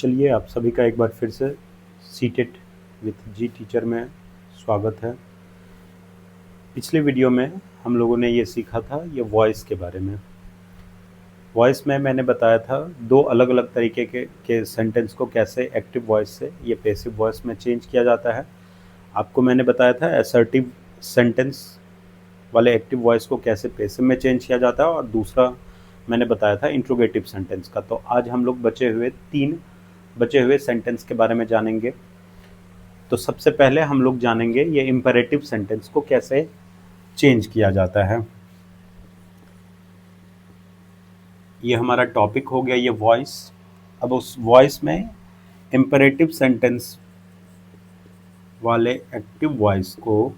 चलिए आप सभी का एक बार फिर से सीटेट विथ जी टीचर में स्वागत है। पिछले वीडियो में हम लोगों ने ये सीखा था ये वॉइस के बारे में। वॉइस में मैंने बताया था दो अलग अलग तरीके के सेंटेंस को कैसे एक्टिव वॉइस से ये पैसिव वॉइस में चेंज किया जाता है। आपको मैंने बताया था असर्टिव सेंटेंस वाले एक्टिव वॉइस को कैसे पैसिव में चेंज किया जाता है, और दूसरा मैंने बताया था इंट्रोगेटिव सेंटेंस का। तो आज हम लोग तीन बचे हुए सेंटेंस के बारे में जानेंगे। तो सबसे पहले हम लोग जानेंगे ये इंपेरेटिव सेंटेंस को कैसे चेंज किया जाता है। ये हमारा टॉपिक हो गया ये वॉइस। अब उस वॉइस में इंपेरेटिव सेंटेंस वाले एक्टिव वॉइस को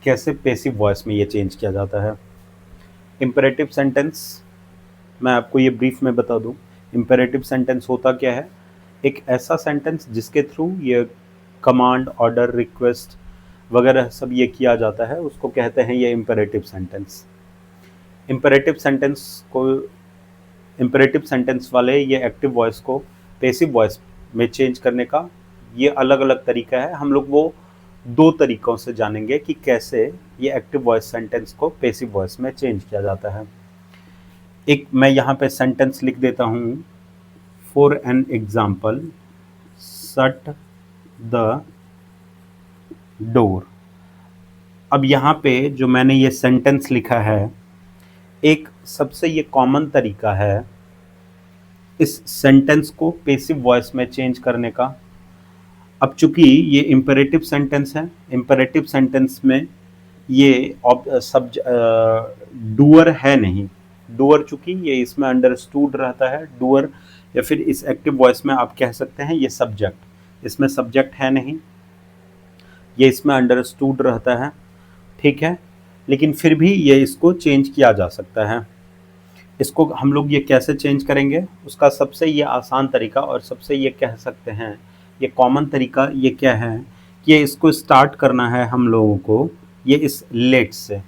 कैसे पैसिव वॉइस में ये चेंज किया जाता है। इंपेरेटिव सेंटेंस मैं आपको ये ब्रीफ में बता दूं। इंपेरेटिव सेंटेंस होता क्या है? एक ऐसा सेंटेंस जिसके थ्रू ये कमांड, ऑर्डर, रिक्वेस्ट वगैरह सब ये किया जाता है, उसको कहते हैं ये इंपेरेटिव सेंटेंस। इंपेरेटिव सेंटेंस वाले ये एक्टिव वॉइस को पैसिव वॉइस में चेंज करने का ये अलग अलग तरीका है। हम लोग वो दो तरीकों से जानेंगे कि कैसे ये एक्टिव वॉइस सेंटेंस को पैसिव वॉइस में चेंज किया जाता है। एक मैं यहाँ पे सेंटेंस लिख देता हूँ। For an example, shut the door. अब यहाँ पे जो मैंने ये सेंटेंस लिखा है, एक सबसे ये कॉमन तरीका है इस सेंटेंस को पैसिव वॉइस में चेंज करने का। अब चूंकि ये इंपेरेटिव सेंटेंस है, इंपेरेटिव सेंटेंस में ये डूअर है नहीं। डूअर चूंकि ये इसमें अंडरस्टूड रहता है, डूअर, या फिर इस एक्टिव वॉइस में आप कह सकते हैं ये सब्जेक्ट, इसमें सब्जेक्ट है नहीं, ये इसमें अंडरस्टूड रहता है, ठीक है। लेकिन फिर भी ये इसको चेंज किया जा सकता है। इसको हम लोग ये कैसे चेंज करेंगे, उसका सबसे ये आसान तरीका और सबसे ये कह सकते हैं ये कॉमन तरीका ये क्या है कि ये इसको स्टार्ट करना है हम लोगों को ये इस लेट से।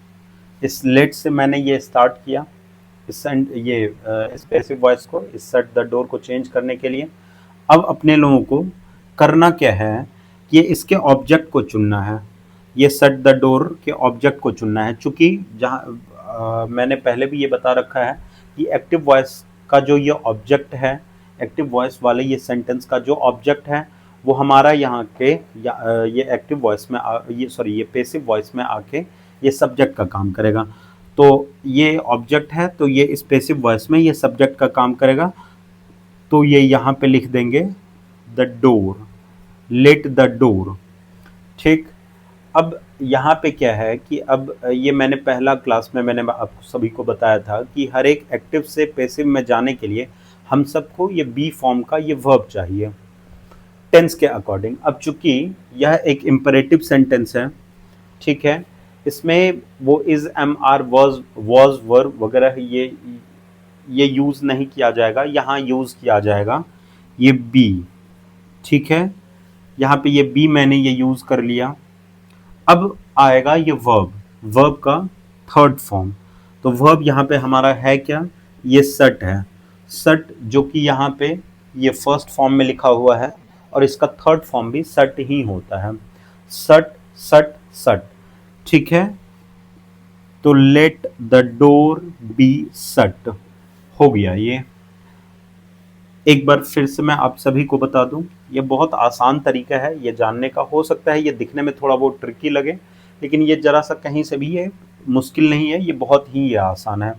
इस लेट से मैंने ये स्टार्ट किया इस पैसिव वॉइस को, इस शट द डोर को चेंज करने के लिए। अब अपने लोगों को करना क्या है, ये इसके ऑब्जेक्ट को चुनना है, ये शट द डोर के ऑब्जेक्ट को चुनना है। चूँकि जहाँ मैंने पहले भी ये बता रखा है कि एक्टिव वॉइस का जो ये ऑब्जेक्ट है, एक्टिव वॉइस वाले ये सेंटेंस का जो ऑब्जेक्ट है वो हमारा यहाँ के ये एक्टिव वॉइस में ये पैसिव वॉइस में आके ये सब्जेक्ट का काम करेगा। तो ये ऑब्जेक्ट है, तो ये इस पैसिव वॉइस में ये सब्जेक्ट का काम करेगा। तो ये यहाँ पे लिख देंगे the door, late the door, ठीक। अब यहाँ पे क्या है कि अब ये मैंने पहला क्लास में मैंने आपको सभी को बताया था कि हर एक एक्टिव से पैसिव में जाने के लिए हम सबको ये बी फॉर्म का ये वर्ब चाहिए टेंस के अकॉर्डिंग। अब चूंकि यह एक इंपेरेटिव सेंटेंस है, ठीक है, इसमें वो is, am, are, was, verb वगैरह ये यूज़ नहीं किया जाएगा। यहाँ यूज़ किया जाएगा ये बी, ठीक है। यहाँ पे ये बी मैंने ये यूज़ कर लिया। अब आएगा ये वर्ब का थर्ड फॉर्म। तो वर्ब यहाँ पे हमारा है क्या, ये सट है। सट जो कि यहाँ पे ये फर्स्ट फॉर्म में लिखा हुआ है, और इसका थर्ड फॉर्म भी सट ही होता है। सट सट सट, ठीक है। तो लेट द डोर बी सट हो गया। ये एक बार फिर से मैं आप सभी को बता दूं, ये बहुत आसान तरीका है ये जानने का। हो सकता है ये दिखने में थोड़ा बहुत ट्रिकी लगे, लेकिन ये जरा सा कहीं से भी ये मुश्किल नहीं है, ये बहुत ही ये आसान है।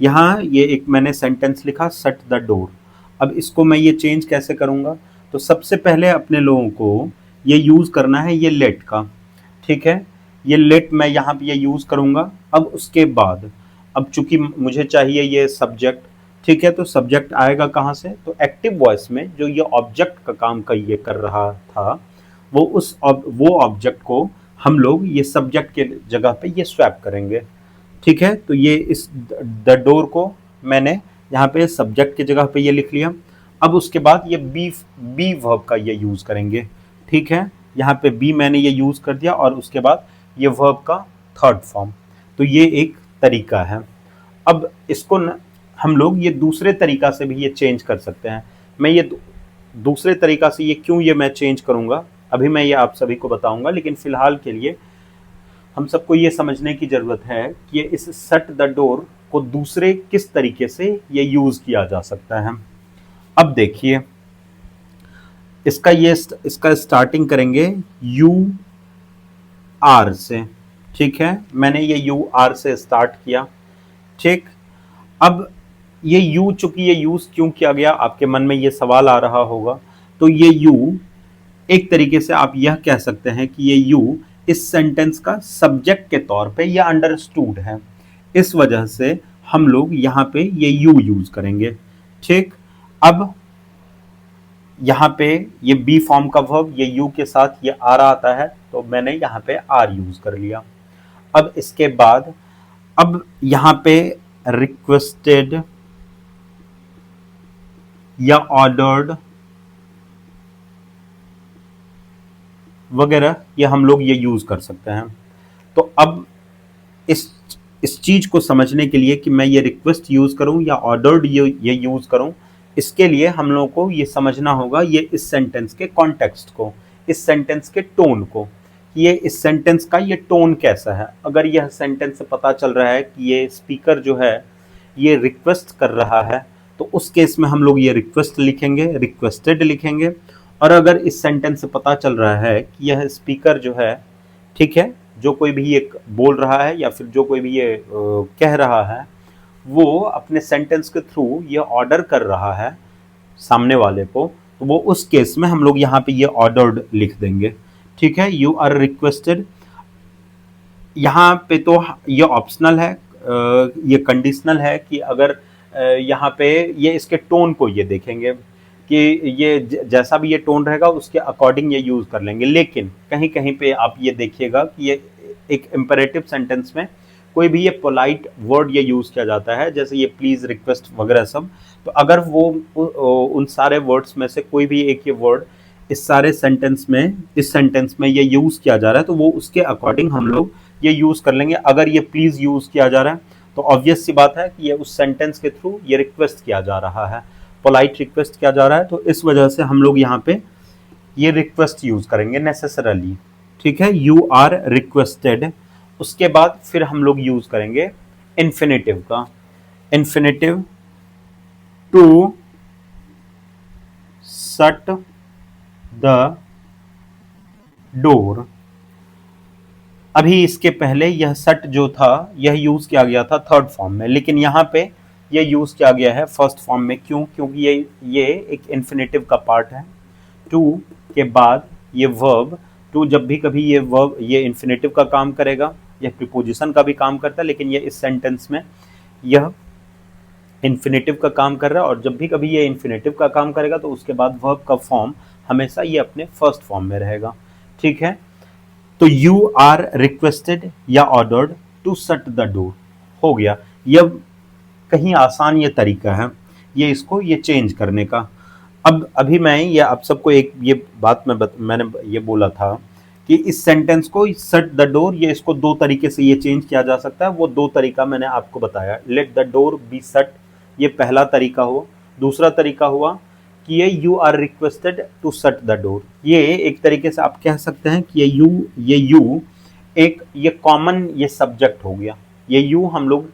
यहाँ ये एक मैंने सेंटेंस लिखा शट द डोर। अब इसको मैं ये चेंज कैसे करूँगा, तो सबसे पहले अपने लोगों को ये यूज़ करना है ये लेट का, ठीक है। ये लेट मैं यहाँ पे ये यूज़ करूँगा। अब उसके बाद अब चूंकि मुझे चाहिए ये सब्जेक्ट, ठीक है, तो सब्जेक्ट आएगा कहाँ से, तो एक्टिव वॉइस में जो ये ऑब्जेक्ट का काम का ये कर रहा था वो ऑब्जेक्ट को हम लोग ये सब्जेक्ट के जगह पे ये स्वैप करेंगे, ठीक है। तो ये इस द डोर को मैंने यहाँ पे सब्जेक्ट की जगह पे ये लिख लिया। अब उसके बाद ये बी वर्ब का ये यूज़ करेंगे, ठीक है। यहाँ पे बी मैंने ये यूज़ कर दिया, और उसके बाद ये वर्ब का थर्ड फॉर्म। तो ये एक तरीका है। अब इसको न, हम लोग ये दूसरे तरीका से भी ये चेंज कर सकते हैं। मैं ये दूसरे तरीका से ये क्यों ये मैं चेंज करूंगा, अभी मैं ये आप सभी को बताऊंगा, लेकिन फिलहाल के लिए हम सबको ये समझने की जरूरत है कि ये इस शट द डोर को दूसरे किस तरीके से ये यूज किया जा सकता है। अब देखिए, इसका स्टार्टिंग करेंगे यू आर से। ठीक है, मैंने ये यू आर से स्टार्ट किया। ठीक, अब ये यू, चूंकि ये यूज क्यों किया गया, आपके मन में ये सवाल आ रहा होगा। तो ये यू एक तरीके से आप यह कह सकते हैं कि ये यू इस सेंटेंस का सब्जेक्ट के तौर पे ये अंडरस्टूड है, इस वजह से हम लोग यहाँ पे ये यू यूज करेंगे। ठीक, अब यहाँ पे ये बी फॉर्म का वर्ब, ये यू के साथ ये आर आता है, तो मैंने यहाँ पे आर यूज कर लिया। अब इसके बाद अब यहाँ पे रिक्वेस्टेड या ऑर्डर्ड वगैरह ये हम लोग ये यूज कर सकते हैं। तो अब इस चीज को समझने के लिए कि मैं ये रिक्वेस्ट यूज करूं या ऑर्डर्ड ये यूज करूं, इसके लिए हम लोगों को ये समझना होगा ये इस सेंटेंस के कॉन्टेक्स्ट को, इस सेंटेंस के टोन को, ये इस सेंटेंस का ये टोन कैसा है। अगर यह सेंटेंस से पता चल रहा है कि ये स्पीकर जो है ये रिक्वेस्ट कर रहा है, तो उस केस में हम लोग ये रिक्वेस्ट लिखेंगे, रिक्वेस्टेड लिखेंगे। और अगर इस सेंटेंस से पता चल रहा है कि यह स्पीकर जो है, ठीक है, जो कोई भी ये बोल रहा है या फिर जो कोई भी ये कह रहा है, वो अपने सेंटेंस के थ्रू ये ऑर्डर कर रहा है सामने वाले को, तो वो उस केस में हम लोग यहाँ पे ये ऑर्डर्ड लिख देंगे। ठीक है, यू आर रिक्वेस्टेड, यहाँ पे तो ये ऑप्शनल है, ये कंडीशनल है कि अगर यहाँ पे ये इसके टोन को ये देखेंगे कि ये जैसा भी ये टोन रहेगा उसके अकॉर्डिंग ये यूज कर लेंगे। लेकिन कहीं कहीं पे आप ये देखिएगा कि ये एक इंपेरेटिव सेंटेंस में कोई भी ये पोलाइट वर्ड ये यूज किया जाता है, जैसे ये प्लीज, रिक्वेस्ट वगैरह सब। तो अगर वो उन सारे वर्ड्स में से कोई भी एक ये वर्ड इस सारे सेंटेंस में, इस सेंटेंस में ये यूज किया जा रहा है, तो वो उसके अकॉर्डिंग हम लोग ये यूज कर लेंगे। अगर ये प्लीज यूज किया जा रहा है तो ऑब्वियस सी बात है कि ये उस सेंटेंस के थ्रू ये रिक्वेस्ट किया जा रहा है, पोलाइट रिक्वेस्ट किया जा रहा है, तो इस वजह से हम लोग यहाँ पे ये रिक्वेस्ट यूज करेंगे नेसेसरली। ठीक है, यू आर रिक्वेस्टेड। उसके बाद फिर हम लोग यूज करेंगे इन्फिनेटिव का, infinitive to shut the door. अभी इसके पहले यह शट जो था यह यूज किया गया था थर्ड फॉर्म में, लेकिन यहाँ पे यह यूज किया गया है फर्स्ट फॉर्म में। क्यों? क्योंकि ये एक इन्फिनेटिव का पार्ट है। टू के बाद ये वर्ब, टू जब भी कभी ये वर्ब ये इन्फिनेटिव का काम करेगा, यह प्रीपोजिशन का भी काम करता है, लेकिन ये इस सेंटेंस में यह इन्फिनेटिव का काम कर रहा है। और जब भी कभी ये इन्फिनेटिव का काम करेगा तो उसके बाद वर्ब का फॉर्म हमेशा ये अपने फर्स्ट फॉर्म में रहेगा। ठीक है, तो यू आर रिक्वेस्टेड या ordered to shut the door हो गया। यह कहीं आसान ये तरीका है ये इसको ये चेंज करने का। अब अभी मैं ये आप सबको एक ये बात मैंने ये बोला था कि इस सेंटेंस को शट द डोर, ये इसको दो तरीके से ये चेंज किया जा सकता है। वो दो तरीका मैंने आपको बताया, let the door be shut, ये पहला तरीका हुआ। दूसरा तरीका हुआ कि ये you are requested to shut the door. ये एक तरीके से आप कह सकते हैं कि ये यू एक ये कॉमन ये सब्जेक्ट हो गया। ये यू हम लोग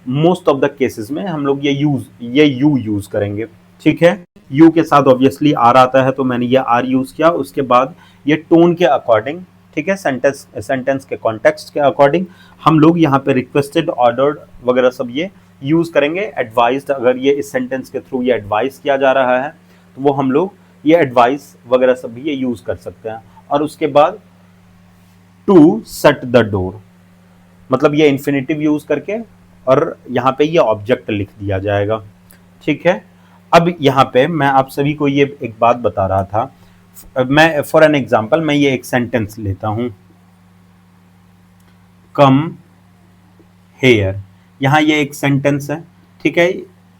मोस्ट ऑफ द केसेस में हम लोग ये यू यूज करेंगे। ठीक है, यू के साथ ऑब्वियसली आर आता है, तो मैंने ये आर यूज किया। उसके बाद ये टोन के अकॉर्डिंग, ठीक है, सेंटेंस के कॉन्टेक्स्ट के अकॉर्डिंग हम लोग यहाँ पे रिक्वेस्टेड, ऑर्डर्ड वगैरह सब ये यूज करेंगे। एडवाइज्ड, अगर ये इस सेंटेंस के थ्रू ये एडवाइस किया जा रहा है तो वो हम लोग ये एडवाइस वगैरह सब भी ये यूज कर सकते हैं। और उसके बाद टू शट द डोर, मतलब ये इन्फिनेटिव यूज करके और यहाँ पे ये ऑब्जेक्ट लिख दिया जाएगा। ठीक है, अब यहाँ पे मैं आप सभी को ये एक बात बता रहा था। मैं फॉर एन एग्जाम्पल मैं ये एक सेंटेंस लेता हूं, कम हेयर। यहाँ ये एक सेंटेंस है, ठीक है,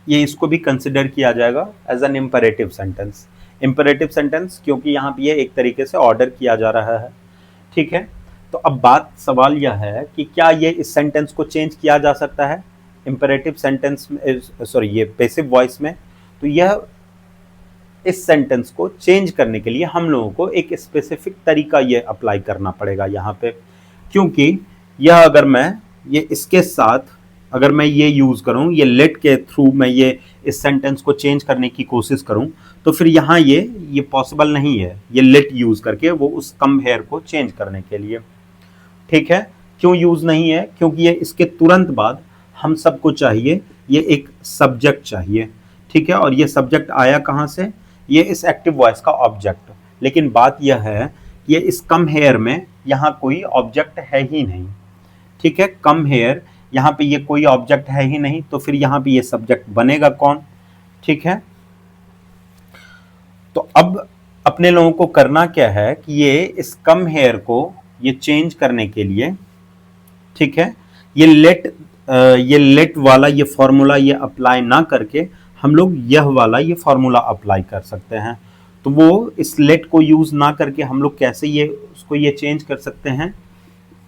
ये इसको भी कंसिडर किया जाएगा as an imperative sentence. Imperative sentence क्योंकि यहाँ पे ये एक तरीके से ऑर्डर किया जा रहा है। ठीक है, तो अब सवाल यह है कि क्या ये इस सेंटेंस को चेंज किया जा सकता है? इम्पेरेटिव सेंटेंस में, सॉरी ये पैसिव वॉइस में, तो यह इस सेंटेंस को चेंज करने के लिए हम लोगों को एक स्पेसिफिक तरीका ये अप्लाई करना पड़ेगा यहाँ पे, क्योंकि यह अगर मैं ये इसके साथ अगर मैं ये यूज करूं, ये लेट के थ्रू मैं ये इस सेंटेंस को चेंज करने की कोशिश करूं, तो फिर यहाँ ये पॉसिबल नहीं है ये लेट यूज करके वो उस कम हेयर को चेंज करने के लिए। ठीक है, क्यों यूज नहीं है? क्योंकि ये इसके तुरंत बाद हम सबको चाहिए ये एक सब्जेक्ट चाहिए। ठीक है, और ये सब्जेक्ट आया कहाँ से? ये इस एक्टिव वॉइस का ऑब्जेक्ट। लेकिन बात यह है ये इस कम हेयर में यहाँ कोई ऑब्जेक्ट है ही नहीं। ठीक है, कम हेयर यहाँ पे ये कोई ऑब्जेक्ट है ही नहीं, तो फिर यहाँ पे ये सब्जेक्ट बनेगा कौन? ठीक है, तो अब अपने लोगों को करना क्या है कि ये इस कम हेयर को ये चेंज करने के लिए, ठीक है, ये लेट वाला ये फॉर्मूला ये अप्लाई ना करके हम लोग यह वाला ये फॉर्मूला अप्लाई कर सकते हैं। तो वो इस लेट को यूज ना करके हम लोग कैसे ये उसको ये चेंज कर सकते हैं?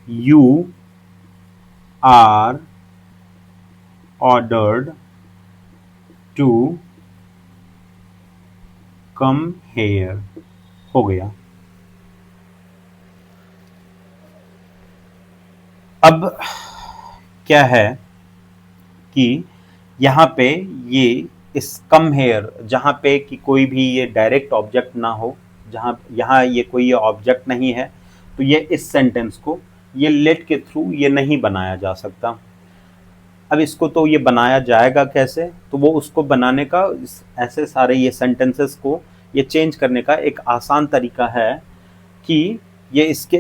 You are ordered to come here हो गया। अब क्या है कि यहाँ पे ये इस कम हेयर जहाँ पे कि कोई भी ये डायरेक्ट ऑब्जेक्ट ना हो, जहाँ यहाँ ये कोई ये ऑब्जेक्ट नहीं है, तो ये इस सेंटेंस को ये लेट के थ्रू ये नहीं बनाया जा सकता। अब इसको तो ये बनाया जाएगा कैसे? तो वो उसको बनाने का ऐसे सारे ये सेंटेंसेस को ये चेंज करने का एक आसान तरीका है कि ये इसके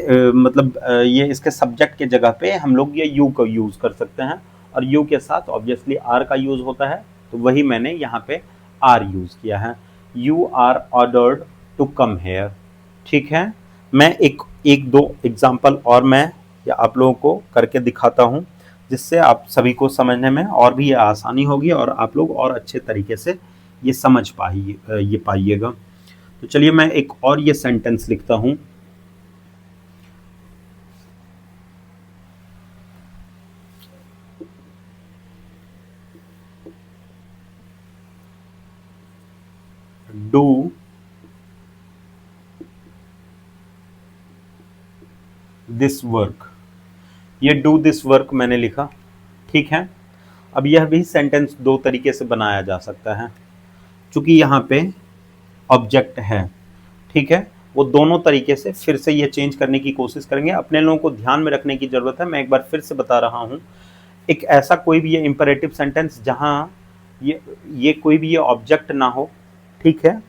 ये इसके सब्जेक्ट के जगह पे हम लोग ये यू को यूज कर सकते हैं, और यू के साथ ऑब्वियसली आर का यूज होता है, तो वही मैंने यहाँ पे आर यूज किया है। You are ordered to come here. ठीक है, मैं एक दो एग्जाम्पल और मैं या आप लोगों को करके दिखाता हूँ, जिससे आप सभी को समझने में और भी आसानी होगी और आप लोग और अच्छे तरीके से ये समझ पाइएगा। तो चलिए मैं एक और ये सेंटेंस लिखता हूँ। Do this work. ये डू दिस वर्क मैंने लिखा। ठीक है, अब यह भी सेंटेंस दो तरीके से बनाया जा सकता है, क्योंकि यहाँ पे ऑब्जेक्ट है। ठीक है, वो दोनों तरीके से फिर से ये चेंज करने की कोशिश करेंगे। अपने लोगों को ध्यान में रखने की जरूरत है, मैं एक बार फिर से बता रहा हूँ, एक ऐसा कोई भी ये इंपरेटिव सेंटेंस जहाँ ये कोई भी ये ऑब्जेक्ट ना हो, ठीक है,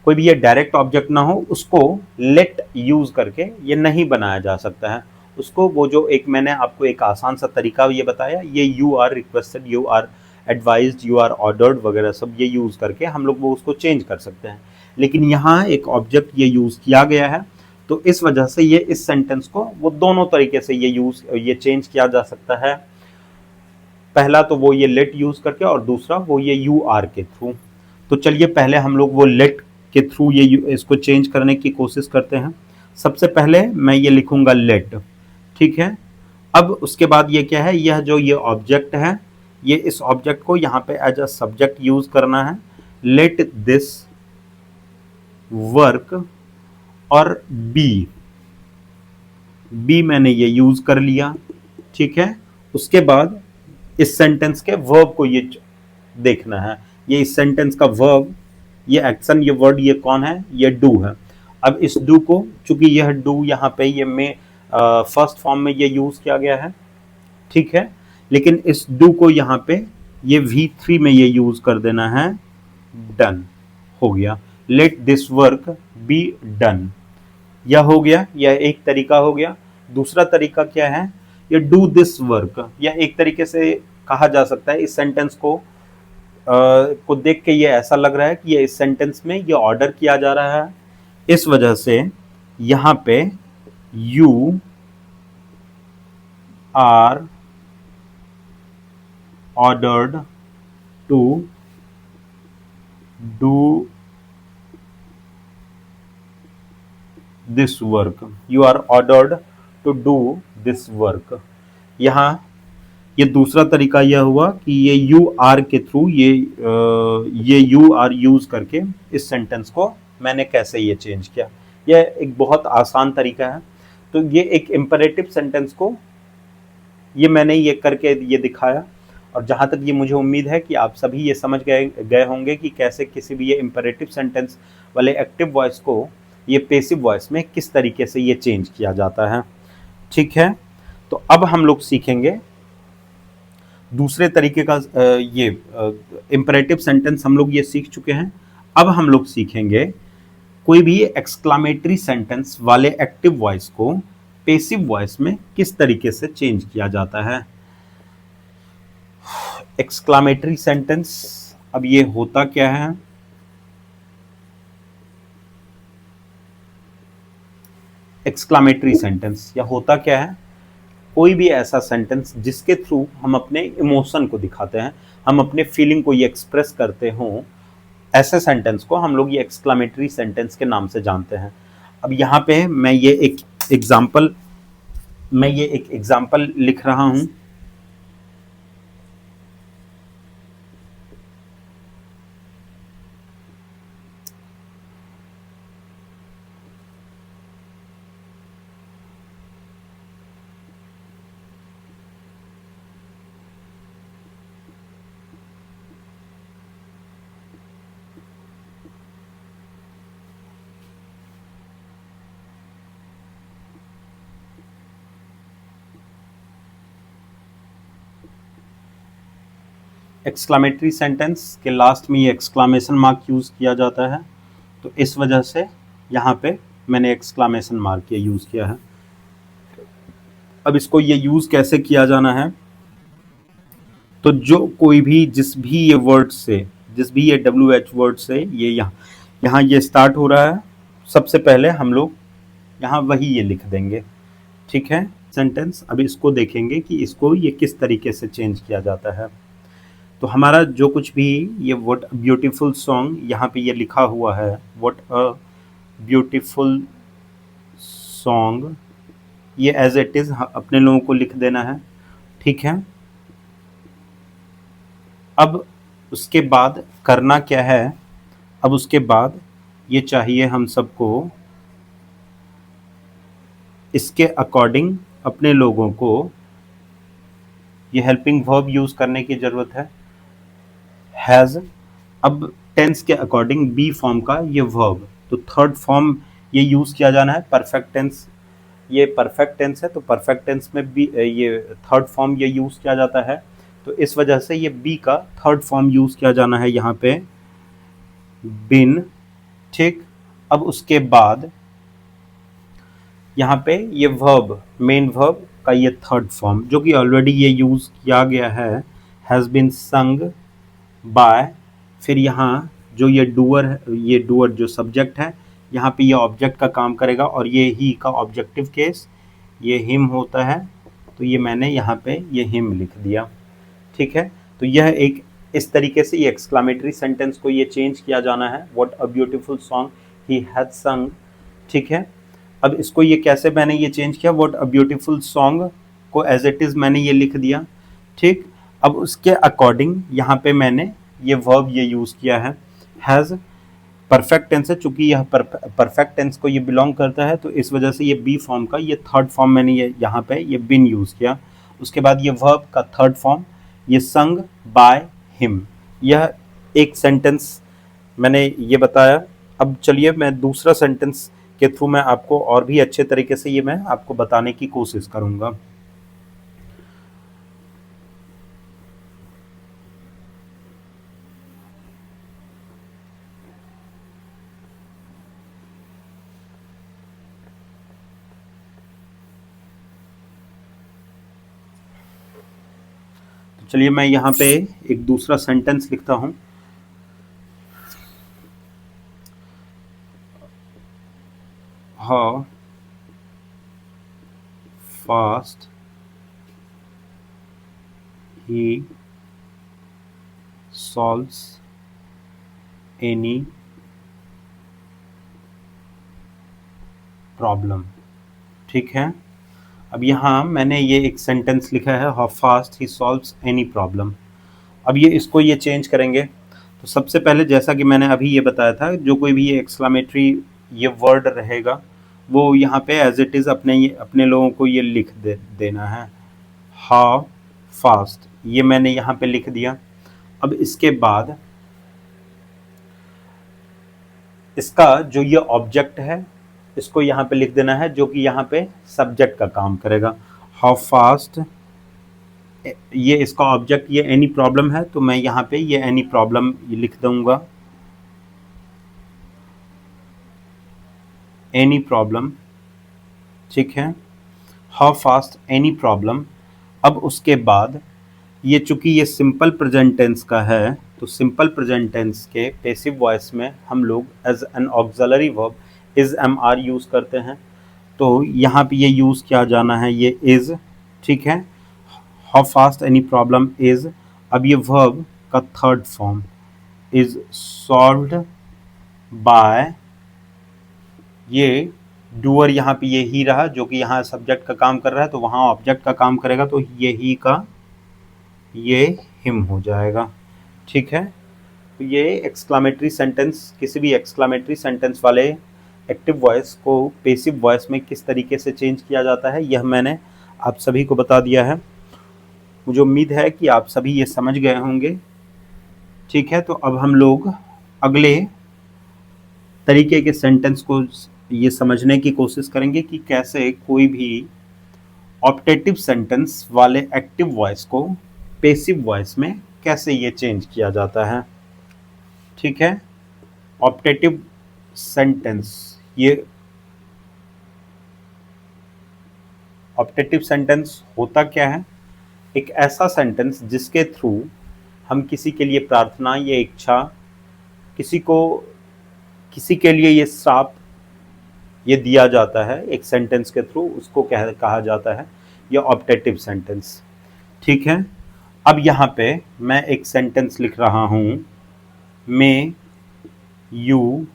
कोई भी ये डायरेक्ट ऑब्जेक्ट ना हो, उसको लेट यूज करके ये नहीं बनाया जा सकता है। उसको वो जो एक मैंने आपको एक आसान सा तरीका ये बताया, ये you are requested, you are advised, you are ordered वगैरह सब ये यूज करके हम लोग वो उसको चेंज कर सकते हैं। लेकिन यहाँ एक ऑब्जेक्ट ये यूज किया गया है, तो इस वजह से ये इस सेंटेंस को वो दोनों तरीके से ये चेंज किया जा सकता है। पहला तो वो ये लेट यूज करके, और दूसरा वो ये यू आर के थ्रू। तो चलिए पहले हम लोग वो लेट के थ्रू ये इसको चेंज करने की कोशिश करते हैं। सबसे पहले मैं ये लिखूंगा लेट। ठीक है, अब उसके बाद ये क्या है, यह जो ये ऑब्जेक्ट है, ये इस ऑब्जेक्ट को यहाँ पे एज अ सब्जेक्ट यूज करना है। लेट दिस वर्क, और बी मैंने ये यूज कर लिया। ठीक है, उसके बाद इस सेंटेंस के वर्ब को ये देखना है। ये इस सेंटेंस का वर्ब, ये एक्शन, ये वर्ड ये कौन है? ये डू है। अब इस डू को, चूंकि यह डू यहाँ पे ये में फर्स्ट फॉर्म में ये यूज किया गया है, ठीक है, लेकिन इस डू को यहाँ पे ये V3 में ये यूज कर देना है। डन हो गया। Let this work be done, यह हो गया, यह एक तरीका हो गया। दूसरा तरीका क्या है? ये डू दिस वर्क, यह एक तरीके से कहा जा सकता है। इस सेंटेंस को देख के ये ऐसा लग रहा है कि ये इस सेंटेंस में ये ऑर्डर किया जा रहा है, इस वजह से यहाँ पे you are ordered to do this work, you are ordered to do this work. यहाँ ये दूसरा तरीका यह हुआ कि ये यू आर के थ्रू ये यू आर यूज करके इस सेंटेंस को मैंने कैसे ये चेंज किया। यह एक बहुत आसान तरीका है। तो ये एक इंपरेटिव सेंटेंस को ये मैंने ये करके ये दिखाया, और जहाँ तक ये मुझे उम्मीद है कि आप सभी ये समझ गए होंगे कि कैसे किसी भी ये इंपरेटिव सेंटेंस वाले एक्टिव वॉइस को ये पेसिव वॉइस में किस तरीके से ये चेंज किया जाता है। ठीक है, तो अब हम लोग सीखेंगे दूसरे तरीके का। ये इंपरेटिव सेंटेंस हम लोग ये सीख चुके हैं। अब हम लोग सीखेंगे कोई भी एक्सक्लामेटरी सेंटेंस वाले एक्टिव वॉइस को पेसिव वॉइस में किस तरीके से चेंज किया जाता है। एक्सक्लामेटरी सेंटेंस, अब ये होता क्या है? एक्सक्लामेटरी सेंटेंस या होता क्या है? कोई भी ऐसा सेंटेंस जिसके थ्रू हम अपने इमोशन को दिखाते हैं, हम अपने फीलिंग को ये एक्सप्रेस करते हों, ऐसे सेंटेंस को हम लोग ये एक्सक्लामेटरी सेंटेंस के नाम से जानते हैं। अब यहाँ पे मैं ये एक एग्जाम्पल लिख रहा हूं। एक्सक्लामेटरी सेंटेंस के लास्ट में ये एक्सक्लामेशन मार्क यूज किया जाता है, तो इस वजह से यहाँ पे मैंने एक्सक्लामेशन मार्क ये यूज किया है। अब इसको ये यूज कैसे किया जाना है? तो जो कोई भी जिस भी ये WH वर्ड से ये यहाँ ये स्टार्ट हो रहा है, सबसे पहले हम लोग यहाँ वही ये लिख देंगे। ठीक है, सेंटेंस अब इसको देखेंगे कि इसको ये किस तरीके से चेंज किया जाता है। तो हमारा जो कुछ भी ये व्हाट अ ब्यूटीफुल सॉन्ग यहाँ पे ये लिखा हुआ है, व्हाट अ ब्यूटीफुल सॉन्ग, ये एज इट इज अपने लोगों को लिख देना है। ठीक है, अब उसके बाद करना क्या है? अब उसके बाद ये चाहिए हम सबको इसके अकॉर्डिंग अपने लोगों को ये हेल्पिंग वर्ब यूज करने की जरूरत है, हैज। अब टेंस के अकॉर्डिंग बी फॉर्म का ये वर्ब, तो थर्ड फॉर्म ये यूज किया जाना है। परफेक्ट टेंस, ये परफेक्ट टेंस है, तो परफेक्ट टेंस में भी ये थर्ड फॉर्म ये यूज किया जाता है, तो इस वजह से ये बी का थर्ड फॉर्म यूज किया जाना है यहाँ पे, बिन। ठीक, अब उसके बाद यहाँ पे ये वर्ब, मेन वर्ब का ये थर्ड फॉर्म जो कि ऑलरेडी ये यूज किया गया है, हैज बीन संग बाय। फिर यहाँ जो ये डूअर जो सब्जेक्ट है, यहाँ पे ये ऑब्जेक्ट का काम करेगा, और ये ही का ऑब्जेक्टिव केस ये हिम होता है, तो ये मैंने यहाँ पे ये हिम लिख दिया। ठीक है, तो यह एक इस तरीके से ये एक्सक्लामेटरी सेंटेंस को ये चेंज किया जाना है, what a beautiful song he had संग। ठीक है, अब इसको ये कैसे मैंने ये चेंज किया, व्हाट अ ब्यूटीफुल सॉन्ग को एज इट इज मैंने ये लिख दिया। ठीक, अब उसके अकॉर्डिंग यहाँ पे मैंने ये वर्ब ये यूज किया है, हैज। परफेक्ट टेंस है, चूंकि यह परफेक्ट टेंस को ये बिलोंग करता है, तो इस वजह से ये बी फॉर्म का ये थर्ड फॉर्म मैंने ये यहाँ पे ये बिन यूज किया। उसके बाद ये वर्ब का थर्ड फॉर्म ये संग बाय हिम। यह एक सेंटेंस मैंने ये बताया। अब चलिए मैं दूसरा सेंटेंस के थ्रू मैं आपको और भी अच्छे तरीके से ये मैं आपको बताने की कोशिश करूंगा। तो चलिए मैं यहाँ पे एक दूसरा सेंटेंस लिखता हूं। How fast he solves any problem। ठीक है, अब यहाँ मैंने ये एक सेंटेंस लिखा है, how fast he solves any problem. अब ये इसको ये चेंज करेंगे। तो सबसे पहले जैसा कि मैंने अभी ये बताया था, जो कोई भी ये एक्सक्लामेटरी ये वर्ड रहेगा वो यहाँ पे एज इट इज़ अपने लोगों को ये देना है, हाउ फास्ट, ये मैंने यहाँ पे लिख दिया। अब इसके बाद इसका जो ये ऑब्जेक्ट है इसको यहाँ पे लिख देना है, जो कि यहाँ पे सब्जेक्ट का काम करेगा। हाउ फास्ट, ये इसका ऑब्जेक्ट ये एनी प्रॉब्लम है, तो मैं यहाँ पे ये एनी प्रॉब्लम ये लिख दूंगा, एनी प्रॉब्लम, ठीक है। How fast any problem. अब उसके बाद ये चूंकि ये सिंपल प्रेजेंट टेंस का है, तो सिंपल प्रेजेंट टेंस के पैसिव वॉइस में हम लोग as an auxiliary verb is am are use करते हैं। तो यहाँ पे ये यूज़ किया जाना है ये इज़, ठीक है। How fast any problem is. अब ये वर्ब का third form is solved by, ये डूअर यहाँ पे ये ही रहा, जो कि यहाँ सब्जेक्ट का काम कर रहा है, तो वहाँ ऑब्जेक्ट का काम करेगा, तो ये ही का ये हिम हो जाएगा, ठीक है। तो ये एक्सक्लामेटरी सेंटेंस, किसी भी एक्सक्लामेटरी सेंटेंस वाले एक्टिव वॉइस को पैसिव वॉइस में किस तरीके से चेंज किया जाता है, यह मैंने आप सभी को बता दिया है। मुझे उम्मीद है कि आप सभी ये समझ गए होंगे, ठीक है। तो अब हम लोग अगले तरीके के सेंटेंस को ये समझने की कोशिश करेंगे कि कैसे कोई भी ऑप्टेटिव सेंटेंस वाले एक्टिव वॉइस को पैसिव वॉइस में कैसे ये चेंज किया जाता है, ठीक है। ऑप्टेटिव सेंटेंस, ये ऑप्टेटिव सेंटेंस होता क्या है? एक ऐसा सेंटेंस जिसके थ्रू हम किसी के लिए प्रार्थना या इच्छा, किसी के लिए ये श्राप ये दिया जाता है एक सेंटेंस के थ्रू, उसको कहा जाता है ये ऑप्टेटिव सेंटेंस, ठीक है। अब यहाँ पे मैं एक सेंटेंस लिख रहा हूँ, may you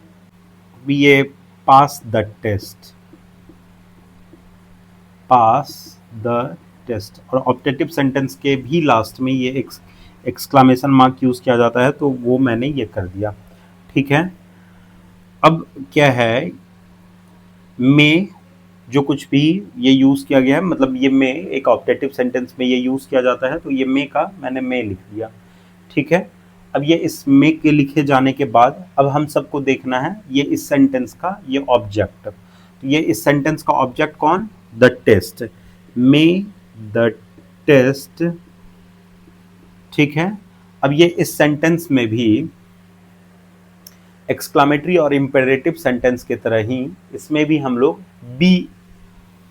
be a pass the test, pass the test. और ऑप्टेटिव सेंटेंस के भी लास्ट में ये एक्सक्लामेशन मार्क यूज़ किया जाता है, तो वो मैंने ये कर दिया, ठीक है। अब क्या है, मे जो कुछ भी ये यूज़ किया गया है, मतलब ये मे एक ऑप्टेटिव सेंटेंस में ये यूज़ किया जाता है, तो ये मे का मैंने मे लिख दिया, ठीक है। अब ये इस मे के लिखे जाने के बाद अब हम सबको देखना है ये इस सेंटेंस का ये ऑब्जेक्ट, तो ये इस सेंटेंस का ऑब्जेक्ट कौन? The test, may the test, ठीक है। अब ये इस सेंटेंस में भी एक्सक्लामेटरी और इम्पेरेटिव सेंटेंस के तरह ही इसमें भी हम लोग बी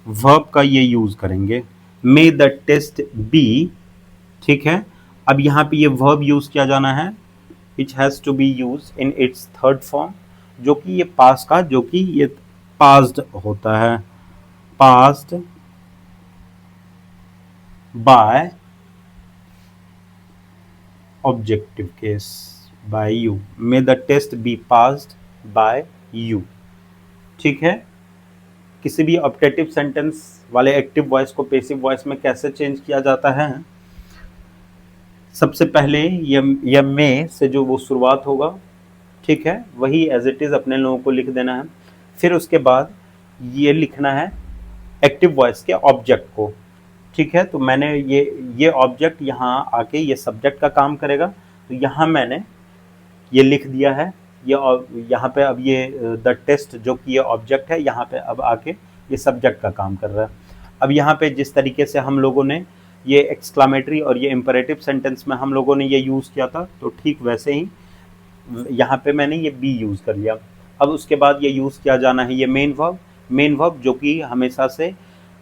वर्ब का ये यूज करेंगे, मे द टेस्ट बी, ठीक है। अब यहाँ पे ये वर्ब यूज किया जाना है, which has to be use in its third form, जो कि ये पास का, जो कि ये पास्ड होता है, passed by objective case, by you, may the test be passed by you, ठीक है। किसी भी ऑप्टेटिव सेंटेंस वाले एक्टिव वॉइस को पैसिव वॉइस में कैसे चेंज किया जाता है? सबसे पहले ये में से जो वो शुरुआत होगा, ठीक है, वही एज इट इज़ अपने लोगों को लिख देना है। फिर उसके बाद ये लिखना है एक्टिव वॉइस के ऑब्जेक्ट को, ठीक है। तो मैंने ये ऑब्जेक्ट यहाँ आके ये सब्जेक्ट का काम करेगा, तो यहाँ मैंने ये लिख दिया है, ये यहाँ पे अब ये द टेस्ट जो कि ये ऑब्जेक्ट है, यहाँ पे अब आके ये सब्जेक्ट का काम कर रहा है। अब यहाँ पे जिस तरीके से हम लोगों ने ये एक्सक्लामेटरी और ये इम्परेटिव सेंटेंस में हम लोगों ने ये यूज़ किया था, तो ठीक वैसे ही यहाँ पे मैंने ये बी यूज़ कर लिया। अब उसके बाद ये यूज़ किया जाना है ये मेन वर्ब, जो कि हमेशा से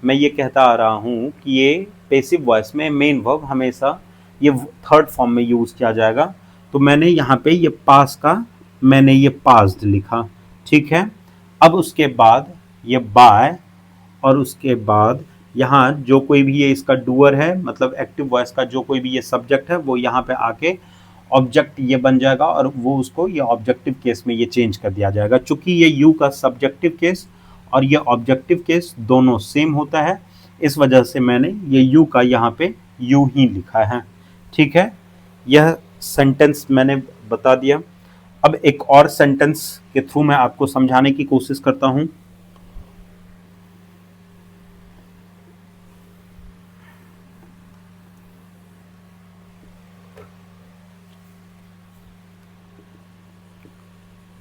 मैं ये कहता आ रहा हूँ कि ये पैसिव वॉइस में मेन वर्ब हमेशा ये थर्ड फॉर्म में यूज़ किया जाएगा। तो मैंने यहाँ पे ये पास का मैंने ये पास्ड लिखा, ठीक है। अब उसके बाद ये बाय, और उसके बाद यहाँ जो कोई भी ये इसका डूअर है, मतलब एक्टिव वॉइस का जो कोई भी ये सब्जेक्ट है, वो यहाँ पे आके ऑब्जेक्ट ये बन जाएगा, और वो उसको ये ऑब्जेक्टिव केस में ये चेंज कर दिया जाएगा। चूंकि ये यू का सब्जेक्टिव केस और ये ऑब्जेक्टिव केस दोनों सेम होता है, इस वजह से मैंने ये यू का यहाँ पे यू ही लिखा है। ठीक है, यह सेंटेंस मैंने बता दिया। अब एक और सेंटेंस के थ्रू मैं आपको समझाने की कोशिश करता हूं।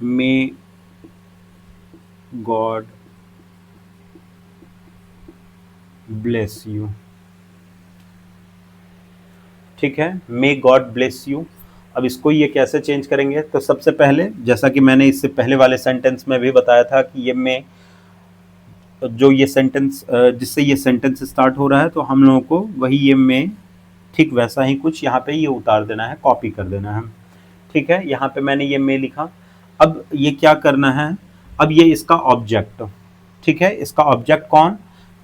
May God bless you. ठीक है, मे गॉड ब्लेस यू। अब इसको ये कैसे चेंज करेंगे? तो सबसे पहले, जैसा कि मैंने इससे पहले वाले सेंटेंस में भी बताया था कि ये मे, जो ये सेंटेंस जिससे ये सेंटेंस स्टार्ट हो रहा है, तो हम लोगों को वही ये मे ठीक वैसा ही कुछ यहाँ पे ये उतार देना है, कॉपी कर देना है। ठीक है, यहाँ पे मैंने ये मे लिखा। अब ये क्या करना है, अब ये इसका ऑब्जेक्ट। ठीक है, इसका ऑब्जेक्ट कौन?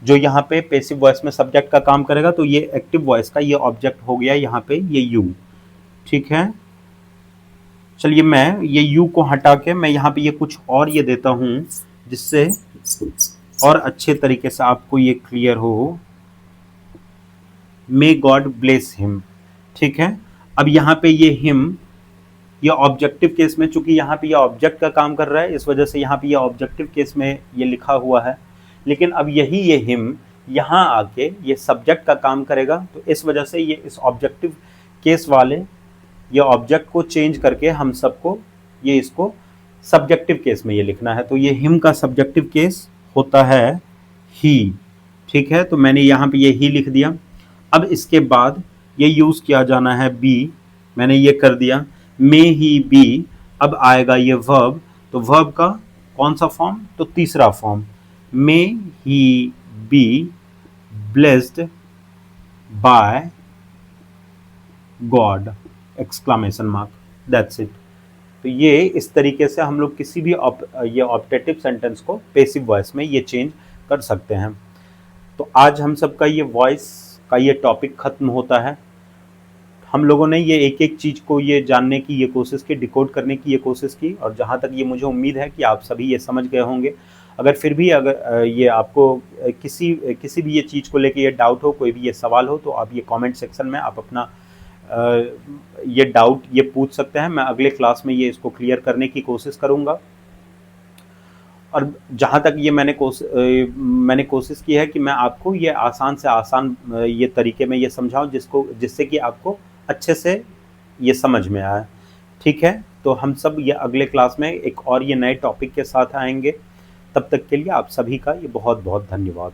जो यहाँ पे पैसिव वॉइस में सब्जेक्ट का काम करेगा, तो ये एक्टिव वॉइस का ये ऑब्जेक्ट हो गया यहाँ पे ये यू। ठीक है, चलिए मैं ये यू को हटा के मैं यहाँ पे ये कुछ और ये देता हूँ, जिससे और अच्छे तरीके से आपको ये क्लियर हो। May God bless him. ठीक है, अब यहाँ पे ये हिम, ये ऑब्जेक्टिव केस में, चूंकि यहाँ पे ये ऑब्जेक्ट का काम कर रहा है, इस वजह से यहाँ पे ये ऑब्जेक्टिव केस में ये लिखा हुआ है। लेकिन अब यही ये हिम यहाँ आके ये सब्जेक्ट का काम करेगा, तो इस वजह से ये इस ऑब्जेक्टिव केस वाले ये ऑब्जेक्ट को चेंज करके हम सबको ये इसको सब्जेक्टिव केस में ये लिखना है। तो ये हिम का सब्जेक्टिव केस होता है ही। ठीक है, तो मैंने यहाँ पे ये ही लिख दिया। अब इसके बाद ये यूज किया जाना है बी, मैंने ये कर दिया, मे ही बी। अब आएगा ये वर्ब, तो वर्ब का कौन सा फॉर्म? तो तीसरा form, may he be blessed by God exclamation mark, that's it. तो ये इस तरीके से हम लोग किसी भी ये ऑप्टेटिव सेंटेंस को पैसिव वॉइस में ये चेंज कर सकते हैं। तो आज हम सबका ये वॉइस का ये टॉपिक खत्म होता है। हम लोगों ने ये एक एक चीज़ को ये जानने की ये कोशिश की, डिकोड करने की ये कोशिश की, और जहाँ तक ये मुझे उम्मीद है कि आप सभी ये समझ गए होंगे। अगर फिर भी अगर ये आपको किसी भी ये चीज़ को लेके ये डाउट हो, कोई भी ये सवाल हो, तो आप ये कमेंट सेक्शन में आप अपना ये डाउट ये पूछ सकते हैं। मैं अगले क्लास में ये इसको क्लियर करने की कोशिश करूँगा। और जहाँ तक ये मैंने कोशिश की है कि मैं आपको ये आसान से आसान ये तरीके में ये समझाऊं, जिससे कि आपको अच्छे से ये समझ में आए। ठीक है, तो हम सब ये अगले क्लास में एक और ये नए टॉपिक के साथ आएंगे। तब तक के लिए आप सभी का ये बहुत बहुत धन्यवाद।